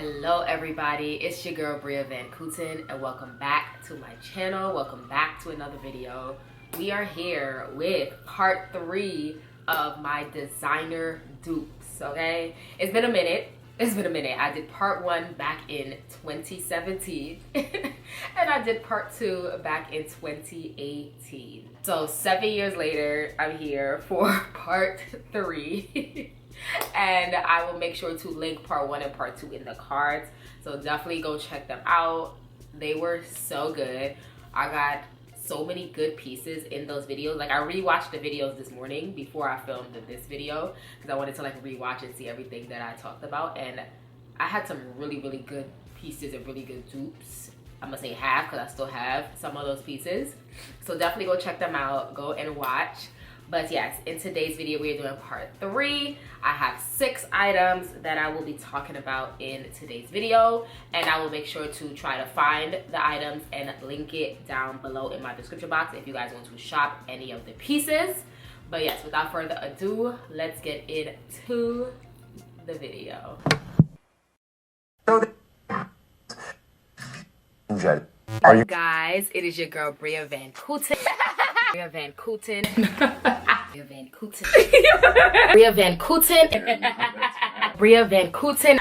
Hello everybody, it's your girl Bria Van Kooten and welcome back to my channel. Welcome back to another video. We are here with part 3 of my designer dupes, okay? It's been a minute. I did part 1 back in 2017 and I did part 2 back in 2018. So 7 years later, I'm here for part 3. And I will make sure to link part 1 and part 2 in the cards, so definitely go check them out. They were so good. I got so many good pieces in those videos. Like, I rewatched the videos this morning before I filmed this video because I wanted to like rewatch and see everything that I talked about, and I had some really good pieces and really good dupes. I'm gonna say half because I still have some of those pieces, so definitely go check them out, go and watch. But yes, in today's video, we are doing part 3. I have 6 items that I will be talking about in today's video. And I will make sure to try to find the items and link it down below in my description box if you guys want to shop any of the pieces. But yes, without further ado, let's get into the video. Hey guys, it is your girl Bria Van Kooten. Bria Van Kooten. Bria Van Kooten. Bria Van Kooten. Bria Van Kooten.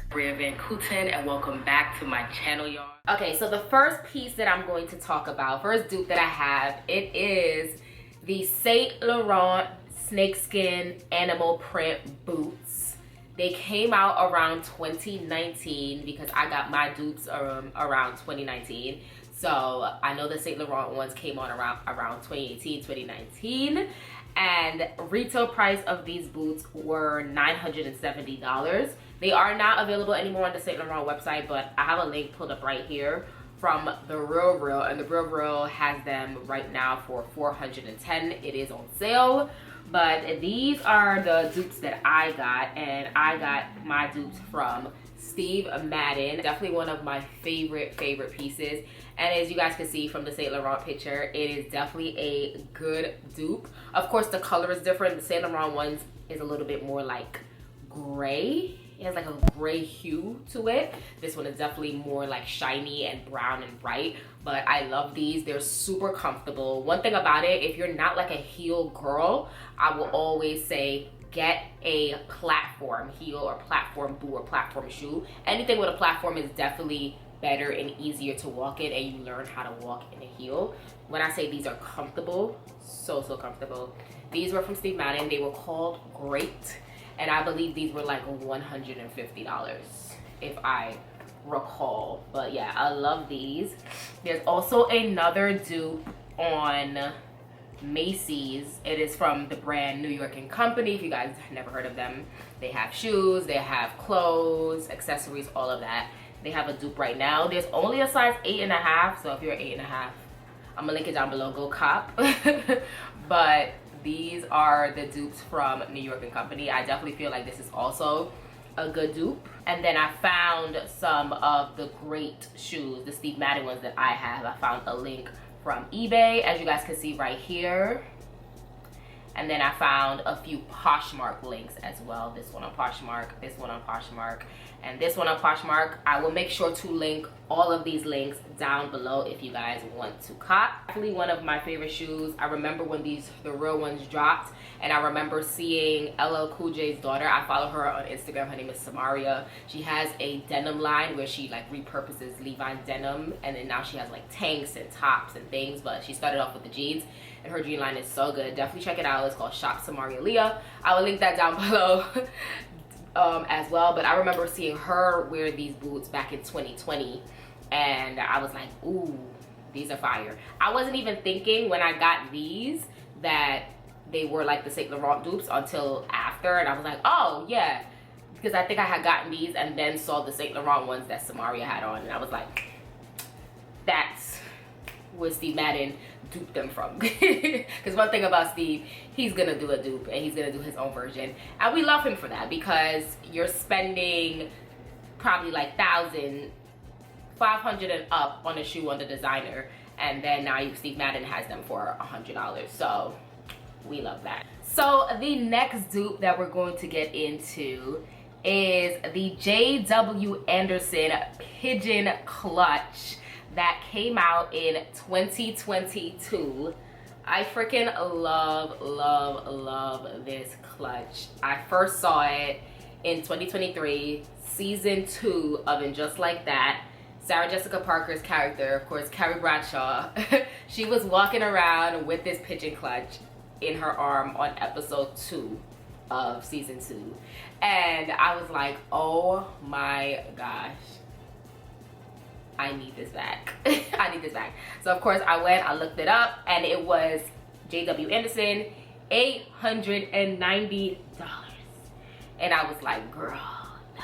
Bria Van Kooten, and welcome back to my channel, y'all. Okay, so the first piece that I'm going to talk about, first dupe that I have, it is the Saint Laurent snakeskin animal print boots. They came out around 2019 because I got my dupes around 2019. So I know the Saint Laurent ones came on around 2018, 2019. And retail price of these boots were $970. They are not available anymore on the Saint Laurent website, but I have a link pulled up right here from The Real, and The Real has them right now for $410. It is on sale. But these are the dupes that I got, and I got my dupes from Steve Madden. Definitely one of my favorite pieces. And as you guys can see from the Saint Laurent picture, it is definitely a good dupe. Of course, the color is different. The Saint Laurent ones is a little bit more like gray. It has like a gray hue to it. This one is definitely more like shiny and brown and bright. But I love these. They're super comfortable. One thing about it, if you're not like a heel girl, I will always say get a platform heel or platform boot or platform shoe. Anything with a platform is definitely better and easier to walk in, and you learn how to walk in a heel. When I say these are comfortable, so comfortable. These were from Steve Madden. They were called Great, and I believe these were like $150 if I recall. But yeah, I love these. There's also another dupe on Macy's. It is from the brand New York & Company. If you guys have never heard of them, they have shoes, they have clothes, accessories, all of that. They have a dupe right now. There's only a size 8.5, so if you're 8.5, I'm gonna link it down below, go cop. But these are the dupes from New York & Company. I definitely feel like this is also a good dupe. And then I found some of the Great shoes, the Steve Madden ones that I have. I found a link from eBay, as you guys can see right here. And then I found a few Poshmark links as well. This one on Poshmark, this one on Poshmark, and this one on Poshmark. I will make sure to link all of these links down below if you guys want to cop. Definitely one of my favorite shoes. I remember when The Real ones dropped, and I remember seeing LL Cool J's daughter. I follow her on Instagram. Her name is Samaria. She has a denim line where she like repurposes Levi's denim, and then now she has like tanks and tops and things, but she started off with the jeans, and her jean line is so good. Definitely check it out. It's called Shop Samaria Leah. I will link that down below as well. But I remember seeing her wear these boots back in 2020, and I was like, ooh, these are fire. I wasn't even thinking when I got these that they were like the Saint Laurent dupes until after, and I was like, oh yeah, because I think I had gotten these and then saw the Saint Laurent ones that Samaria had on, and I was like, that's where Steve Madden duped them from. Because one thing about Steve, he's gonna do a dupe and he's gonna do his own version, and we love him for that, because you're spending probably like $1,500 and up on a shoe on the designer, and then now Steve Madden has them for $100. So we love that. So the next dupe that we're going to get into is the J.W. Anderson pigeon clutch that came out in 2022. I freaking love this clutch. I first saw it in 2023, season 2 of And Just Like That. Sarah Jessica Parker's character, of course, Carrie Bradshaw, she was walking around with this pigeon clutch in her arm on episode 2 of season 2. And I was like, oh my gosh, I need this back. I need this back. So of course I went, I looked it up, and it was J.W. Anderson, $890. And I was like, girl, no.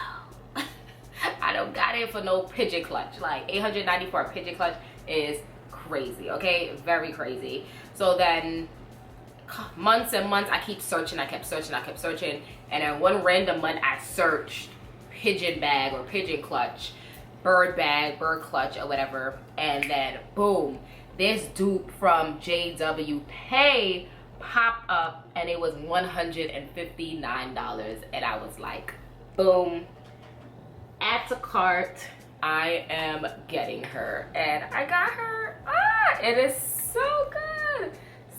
I don't got it for no pigeon clutch. Like $890 for a pigeon clutch is crazy, okay? Very crazy. So then months and months, I kept searching, and then one random month I searched pigeon bag or pigeon clutch, bird bag, bird clutch, or whatever, and then boom, this dupe from JW Pay popped up, and it was $159, and I was like, boom, add to cart. I am getting her, and I got her. It is so good,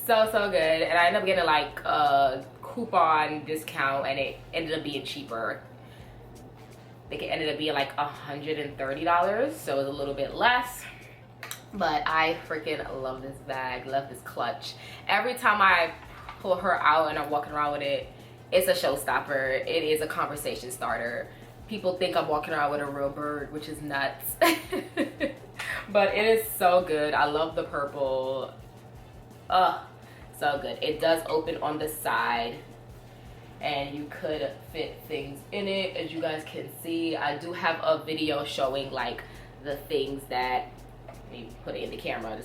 so good. And I ended up getting like a coupon discount, and it ended up being cheaper. I think it ended up being like $130, so it was a little bit less. But I freaking love this bag, love this clutch. Every time I pull her out and I'm walking around with it, it's a showstopper. It is a conversation starter. People think I'm walking around with a real bird, which is nuts. But it is so good. I love the purple. So good. It does open on the side, and you could fit things in it, as you guys can see. I do have a video showing like the things that, let me put it in the camera,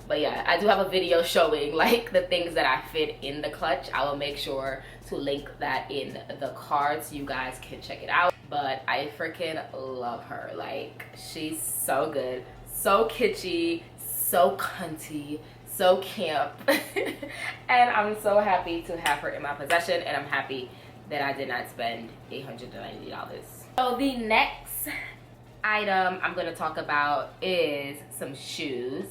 but yeah, I do have a video showing like the things that I fit in the clutch. I will make sure to link that in the card so you guys can check it out. But I freaking love her. Like, she's so good, so kitschy, so cunty, so camp. And I'm so happy to have her in my possession, and I'm happy that I did not spend $890. So the next item I'm going to talk about is some shoes,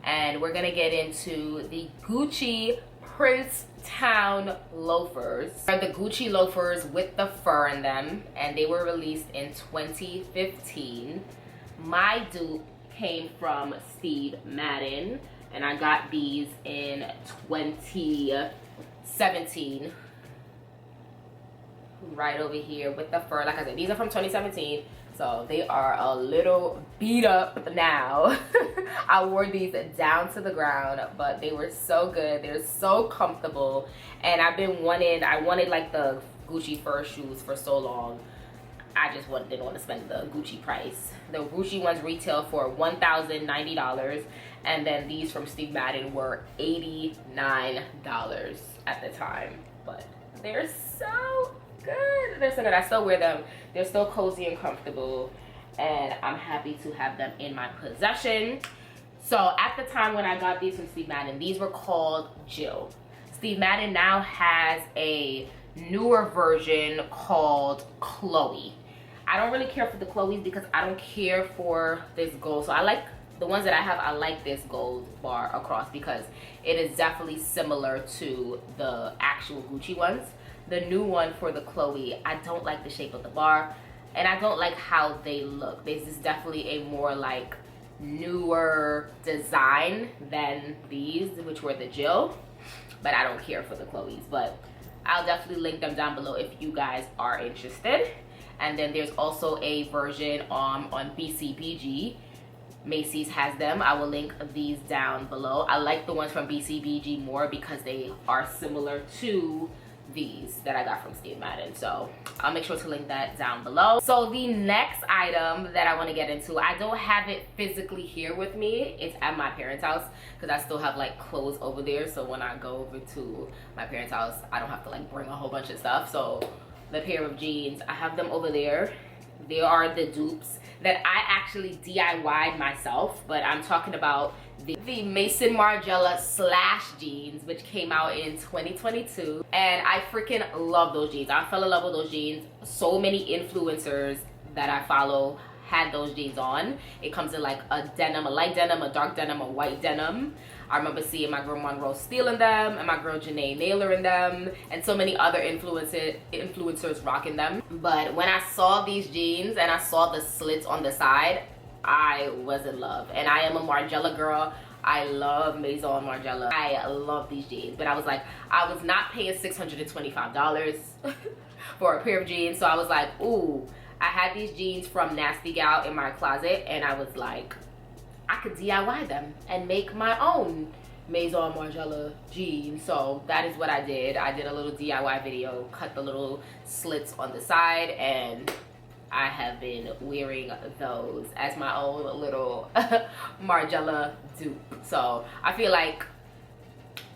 and we're going to get into the Gucci Princetown loafers. They're the Gucci loafers with the fur in them, and they were released in 2015. My dupe came from Steve Madden, and I got these in 2017. Right over here with the fur. Like I said, these are from 2017. So they are a little beat up now. I wore these down to the ground, but they were so good. They're so comfortable. And I wanted like the Gucci fur shoes for so long. I just didn't want to spend the Gucci price. The Gucci ones retail for $1,090. And then these from Steve Madden were $89 at the time. But they're so good. They're so good. I still wear them. They're still cozy and comfortable, and I'm happy to have them in my possession. So at the time when I got these from Steve Madden, these were called Jill. Steve Madden now has a newer version called Chloe. I don't really care for the Chloes because I don't care for this gold. So I like the ones that I have. I like this gold bar across because it is definitely similar to the actual Gucci ones. The new one for the Chloe, I don't like the shape of the bar, and I don't like how they look. This is definitely a more like newer design than these, which were the Jill, but I don't care for the Chloes. But I'll definitely link them down below if you guys are interested. And then there's also a version on BCBG. Macy's has them. I will link these down below. I like the ones from BCBG more because they are similar to these that I got from Steve Madden, so I'll make sure to link that down below. So the next item that I want to get into, I don't have it physically here with me. It's at my parents' house because I still have like clothes over there, so when I go over to my parents' house I don't have to like bring a whole bunch of stuff. So the pair of jeans, I have them over there They are the dupes that I actually DIY'd myself, but I'm talking about the Mason Margiela slash jeans, which came out in 2022, and I freaking love those jeans. I fell in love with those jeans. So many influencers that I follow had those jeans on. It comes in like a denim, a light denim, a dark denim, a white denim. I remember seeing my girl Monroe stealing them, and my girl Janae Naylor in them, and so many other influencers rocking them. But when I saw these jeans and I saw the slits on the side, I was in love. And I am a Margiela girl. I love Maison Margiela. I love these jeans. But I was like, I was not paying $625 for a pair of jeans. So I was like, ooh, I had these jeans from Nasty Gal in my closet, and I was like, I could DIY them and make my own Maison Margiela jeans. So that is what I did. I did a little DIY video, cut the little slits on the side, and I have been wearing those as my own little Margiela dupe. So I feel like,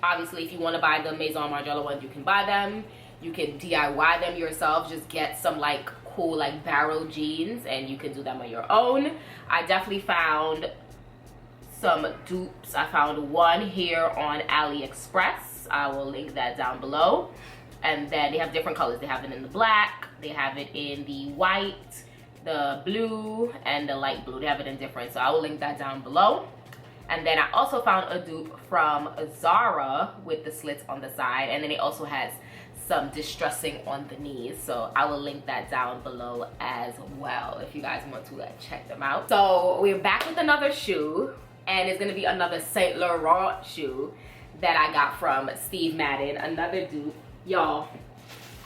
obviously, if you want to buy the Maison Margiela ones, you can buy them. You can DIY them yourself. Just get some like cool like barrel jeans and you can do them on your own. I definitely found some dupes. I found one here on AliExpress. I will link that down below. And then they have different colors. They have it in the black, they have it in the white, the blue, and the light blue. They have it in different, so I will link that down below. And then I also found a dupe from Zara with the slits on the side, and then it also has some distressing on the knees, so I will link that down below as well if you guys want to check them out. So we're back with another shoe, and it's gonna be another Saint Laurent shoe that I got from Steve Madden, another dupe. Y'all,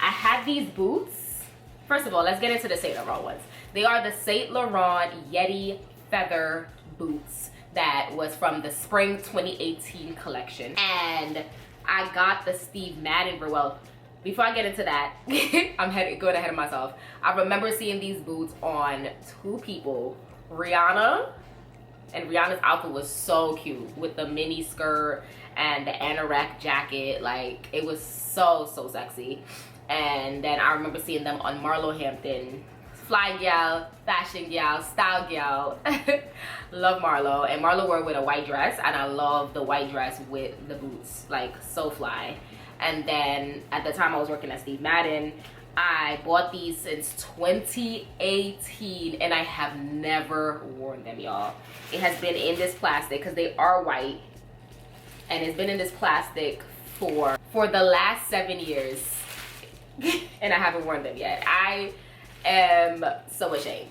I had these boots. First of all, let's get into the Saint Laurent ones. They are the Saint Laurent Yeti feather boots that was from the spring 2018 collection. And I got the Steve Madden, well, before I get into that, I'm going ahead of myself. I remember seeing these boots on two people, Rihanna, and Rihanna's outfit was so cute with the mini skirt and the anorak jacket. Like, it was so sexy. And then I remember seeing them on Marlo Hampton. Fly gal, fashion gal, style gal. Love Marlo. And Marlo wore it with a white dress, and I love the white dress with the boots, like so fly. And then at the time I was working at Steve Madden, I bought these since 2018, and I have never worn them, y'all. It has been in this plastic because they are white, and it's been in this plastic for the last 7 years, and I haven't worn them yet. I am so ashamed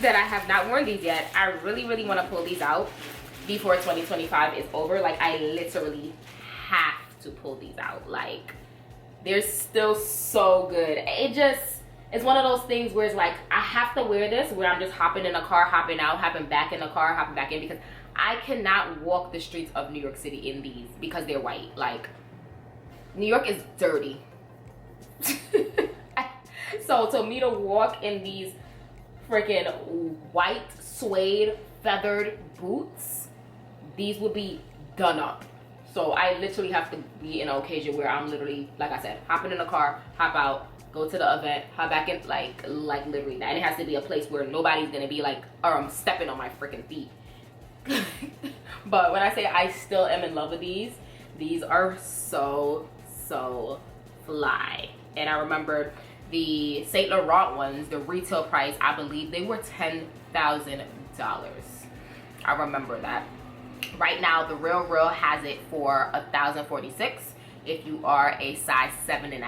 that I have not worn these yet. I really want to pull these out before 2025 is over. Like, I literally have to pull these out. Like, they're still so good. It's one of those things where it's like, I have to wear this, where I'm just hopping in a car, hopping out, hopping back in the car, hopping back in, because I cannot walk the streets of New York City in these because they're white. Like, New York is dirty. So to me to walk in these freaking white suede feathered boots, these would be done up. So I literally have to be in an occasion where I'm literally, like I said, hopping in the car, hop out, go to the event, hop back in, like literally that. And it has to be a place where nobody's gonna be like, or I'm stepping on my freaking feet. But when I say I still am in love with these are so fly. And I remember the Saint Laurent ones, the retail price, I believe they were $10,000. I remember that. Right now, the Real has it for $1,046 if you are a size 7.5.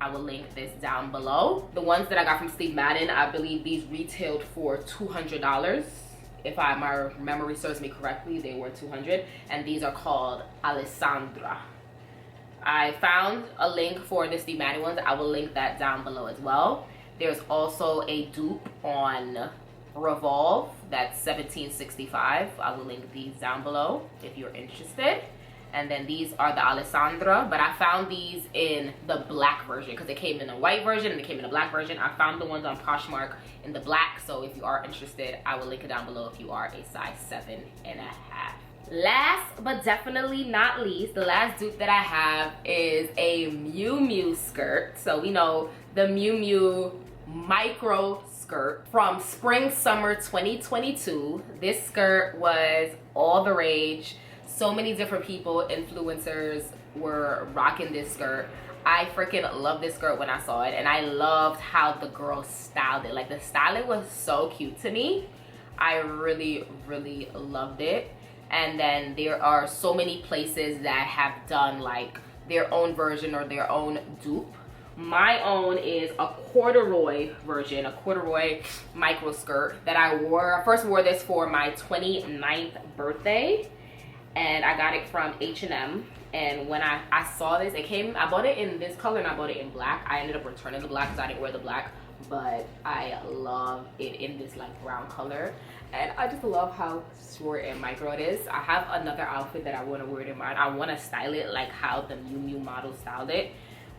I will link this down below. The ones that I got from Steve Madden, I believe these retailed for $200. If my memory serves me correctly, they were $200, and these are called Alessandra. I found a link for the Steve Madden ones. I will link that down below as well. There's also a dupe on Revolve that's $17.65. I will link these down below if you're interested. And then these are the Alessandra, but I found these in the black version because it came in a white version and it came in a black version. I found the ones on Poshmark in the black, so if you are interested, I will link it down below if you are a size 7.5. Last but definitely not least, the last dupe that I have is a Miu Miu skirt. So we know the Miu Miu micro skirt skirt from spring summer 2022. This skirt was all the rage. So many different people, influencers, were rocking this skirt. I freaking love this skirt when I saw it, and I loved how the girl styled it. Like, the styling was so cute to me. I really loved it. And then there are so many places that have done like their own version or their own dupe. My own is a corduroy version, a corduroy micro skirt that I wore. I first wore this for my 29th birthday, and I got it from H&M. And when I saw this, it came, I bought it in this color and I bought it in black. I ended up returning the black because I didn't wear the black, but I love it in this like brown color. And I just love how short and micro it is. I have another outfit that I want to wear it in mine. I want to style it like how the Miu Miu model styled it,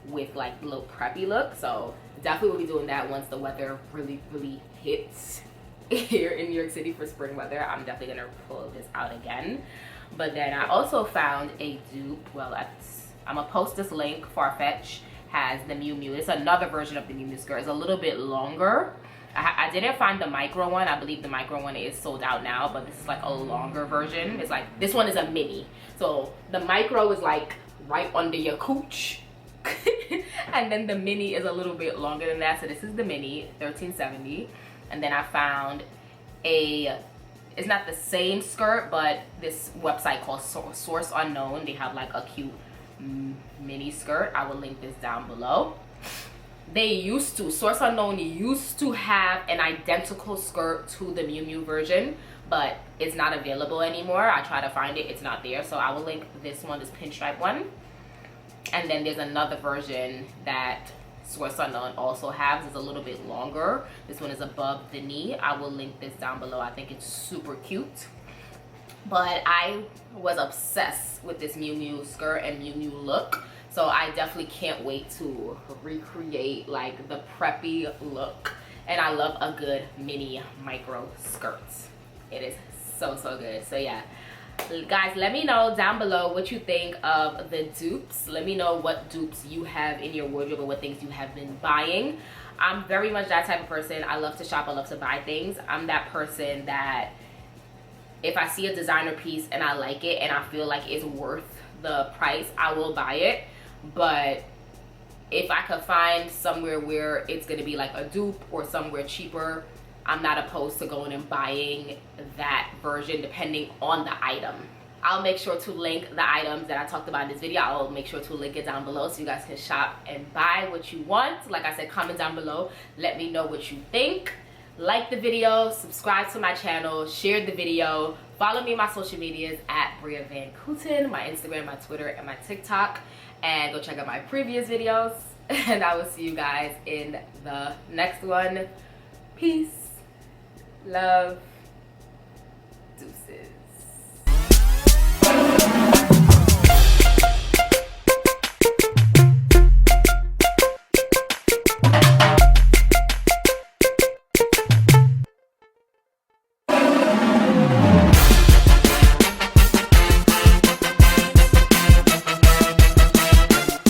with like a little preppy look. So definitely will be doing that once the weather really hits here in New York City for spring weather. I'm definitely gonna pull this out again. But then I also found a dupe. Well, I'm gonna post this link. Farfetch has the Miu Miu. It's another version of the Miu Miu skirt. It's a little bit longer. I didn't find the micro one. I believe the micro one is sold out now, but this is like a longer version. It's like, this one is a mini. So the micro is like right under your cooch. And then the mini is a little bit longer than that. So this is the mini, $13.70. And then I found it's not the same skirt, but this website called Source Unknown, they have like a cute mini skirt. I will link this down below. Source Unknown used to have an identical skirt to the Miu Miu version, but it's not available anymore. I tried to find it, it's not there. So I will link this one, this pinstripe one. And then there's another version that Source Unknown also has. It's a little bit longer. This one is above the knee. I will link this down below. I think it's super cute. But I was obsessed with this Miu Miu skirt and Miu Miu look. So I definitely can't wait to recreate like the preppy look. And I love a good mini micro skirt. It is so good. So yeah, guys, let me know down below what you think of the dupes. Let me know what dupes you have in your wardrobe or what things you have been buying. I'm very much that type of person. I love to shop, I love to buy things. I'm that person that if I see a designer piece and I like it and I feel like it's worth the price, I will buy it. But if I could find somewhere where it's gonna be like a dupe or somewhere cheaper, I'm not opposed to going and buying that version depending on the item. I'll make sure to link the items that I talked about in this video. I'll make sure to link it down below so you guys can shop and buy what you want. Like I said, comment down below. Let me know what you think. Like the video, subscribe to my channel, share the video. Follow me on my social medias at Bria Van Kooten, my Instagram, my Twitter, and my TikTok. And go check out my previous videos. And I will see you guys in the next one. Peace. Love. Deuces.